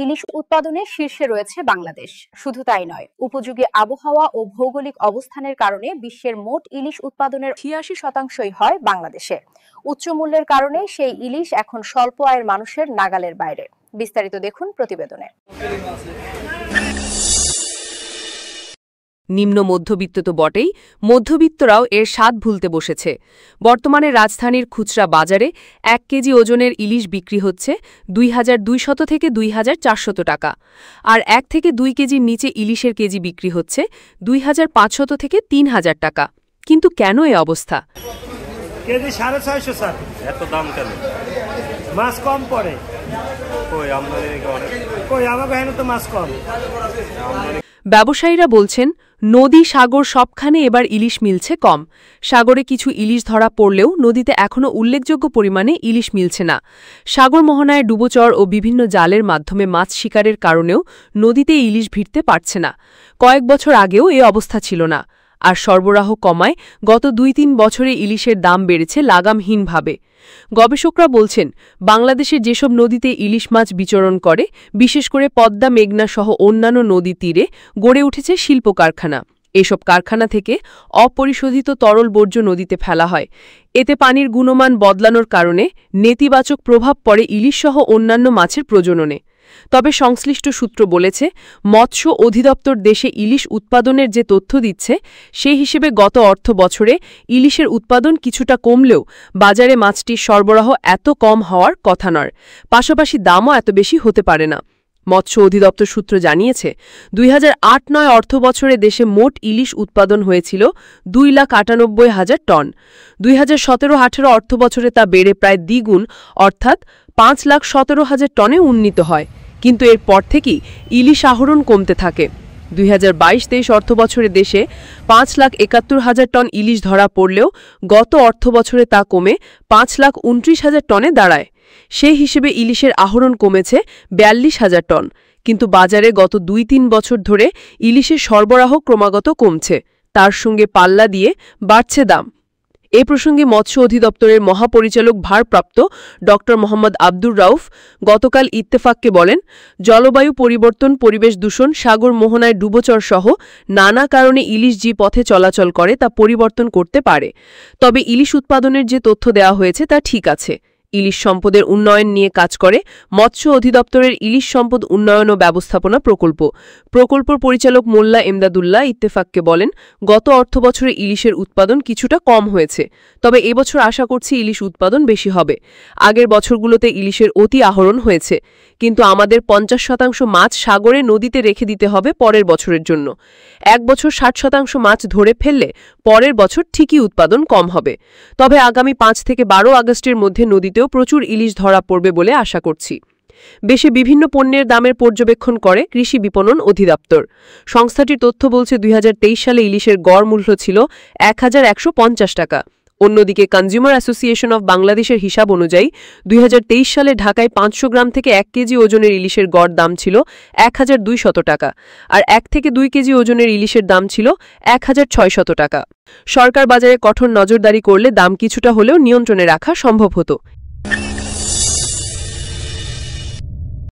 ইলিশ উৎপাদনে শীর্ষে রয়েছে বাংলাদেশ। শুধু তাই নয়, উপযোগী আবহাওয়া ও ভৌগোলিক অবস্থানের কারণে বিশ্বের মোট ইলিশ উৎপাদনের ৮৬% হয় বাংলাদেশে। উচ্চ মূল্যের কারণে সেই ইলিশ এখন স্বল্প আয়ের মানুষের নাগালের বাইরে। বিস্তারিত দেখুন প্রতিবেদনে। নিম্ন মধ্যবিত্ত তো বটেই, মধ্যবিত্তরাও এর স্বাদ ভুলতে বসেছে। বর্তমানে রাজধানীর খুচরা বাজারে ১ কেজি ওজনের ইলিশ বিক্রি হচ্ছে ২,২০০ থেকে ২,৪০০ টাকা, আর ১ থেকে ২ কেজির নিচে ইলিশের কেজি বিক্রি হচ্ছে ২,৫০০ থেকে ৩,০০০ টাকা। কিন্তু কেন এ অবস্থা? KG ৬৫০ sir. এত দাম কেন? মাছ কম পড়ে। কই আমাদের এখানে তো মাছ কম। ব্যবসায়ীরা বলছেন, নদী সাগর সবখানে এবার ইলিশ মিলছে কম। সাগরে কিছু ইলিশ ধরা পড়লেও নদীতে এখনও উল্লেখযোগ্য পরিমাণে ইলিশ মিলছে না। সাগর মোহনায় ডুবোচর ও বিভিন্ন জালের মাধ্যমে মাছ শিকারের কারণেও নদীতে ইলিশ ভিড়তে পারছে না। কয়েক বছর আগেও এ অবস্থা ছিল না, আর সরবরাহ কমায় গত ২-৩ বছরে ইলিশের দাম বেড়েছে লাগামহীনভাবে। গবেষকরা বলছেন, বাংলাদেশের যেসব নদীতে ইলিশ মাছ বিচরণ করে, বিশেষ করে পদ্মা, মেঘনা সহ অন্যান্য নদী তীরে গড়ে উঠেছে শিল্প কারখানা। এসব কারখানা থেকে অপরিশোধিত তরল বর্জ্য নদীতে ফেলা হয়। এতে পানির গুণমান বদলানোর কারণে নেতিবাচক প্রভাব পড়ে ইলিশসহ অন্যান্য মাছের প্রজননে। তবে সংশ্লিষ্ট সূত্র বলেছে, মৎস্য অধিদপ্তর দেশে ইলিশ উৎপাদনের যে তথ্য দিচ্ছে, সেই হিসেবে গত অর্থ বছরে ইলিশের উৎপাদন কিছুটা কমলেও বাজারে মাছটির সরবরাহ এত কম হওয়ার কথা নয়। পাশাপাশি দামও এত বেশি হতে পারে না। মৎস্য অধিদপ্তর সূত্র জানিয়েছে, ২০০৮-৯ অর্থ বছরে দেশে মোট ইলিশ উৎপাদন হয়েছিল ২,৯৮,০০০ টন। ২০১৭-১৮ অর্থ বছরে তা বেড়ে প্রায় দ্বিগুণ, অর্থাৎ ৫,১৭,০০০ টনে উন্নীত হয়। কিন্তু এর পর থেকেই ইলিশ আহরণ কমতে থাকে। ২০২২-২৩ অর্থ বছরে দেশে ৫,৭১,০০০ টন ইলিশ ধরা পড়লেও গত অর্থ বছরে তা কমে ৫,২৯,০০০ টনে দাঁড়ায়। সেই হিসেবে ইলিশের আহরণ কমেছে ৪২,০০০ টন। কিন্তু বাজারে গত ২-৩ বছর ধরে ইলিশের সরবরাহ ক্রমাগত কমছে, তার সঙ্গে পাল্লা দিয়ে বাড়ছে দাম। এ প্রসঙ্গে মৎস্য অধিদপ্তরের মহাপরিচালক ভারপ্রাপ্ত ড. মোহাম্মদ আব্দুর রাউফ গতকাল ইত্তেফাককে বলেন, জলবায়ু পরিবর্তন, পরিবেশ দূষণ, সাগর মোহনায় ডুবোচর সহ নানা কারণে ইলিশ যে পথে চলাচল করে তা পরিবর্তন করতে পারে। তবে ইলিশ উৎপাদনের যে তথ্য দেওয়া হয়েছে তা ঠিক আছে। ইলিশ সম্পদের উন্নয়ন নিয়ে কাজ করে মৎস্য অধিদপ্তরের ইলিশ সম্পদ উন্নয়ন ও ব্যবস্থাপনা প্রকল্প পরিচালক মোল্লা এমদাদুল্লাহ ইত্তেফাককে বলেন, গত অর্থবছরে ইলিশের উৎপাদন কিছুটা কম হয়েছে, তবে এবছর আশা করছি ইলিশ উৎপাদন বেশি হবে। আগের বছরগুলোতে ইলিশের অতি আহরণ হয়েছে, কিন্তু আমাদের ৫০% মাছ সাগরে নদীতে রেখে দিতে হবে পরের বছরের জন্য। এক বছর ৬০% মাছ ধরে ফেললে পরের বছর ঠিকই উৎপাদন কম হবে। তবে আগামী ৫ থেকে ১২ আগস্টের মধ্যে নদীতেও প্রচুর ইলিশ ধরা পড়বে বলে আশা করছি। দেশে বিভিন্ন পণ্যের দামের পর্যবেক্ষণ করে কৃষি বিপণন অধিদপ্তর। সংস্থাটির তথ্য বলছে, ২০২৩ সালে ইলিশের গড় মূল্য ছিল ১,১৫০ টাকা। অন্যদিকে কনজিউমার অ্যাসোসিয়েশন অব বাংলাদেশের হিসাব অনুযায়ী ২০২৩ সালে ঢাকায় ৫০০ গ্রাম থেকে ১ কেজি ওজনের ইলিশের গড় দাম ছিল ১,২০০ টাকা, আর ১ থেকে ২ কেজি ওজনের ইলিশের দাম ছিল ১,৬০০ টাকা। সরকার বাজারে কঠোর নজরদারি করলে দাম কিছুটা হলেও নিয়ন্ত্রণে রাখা সম্ভব হতো।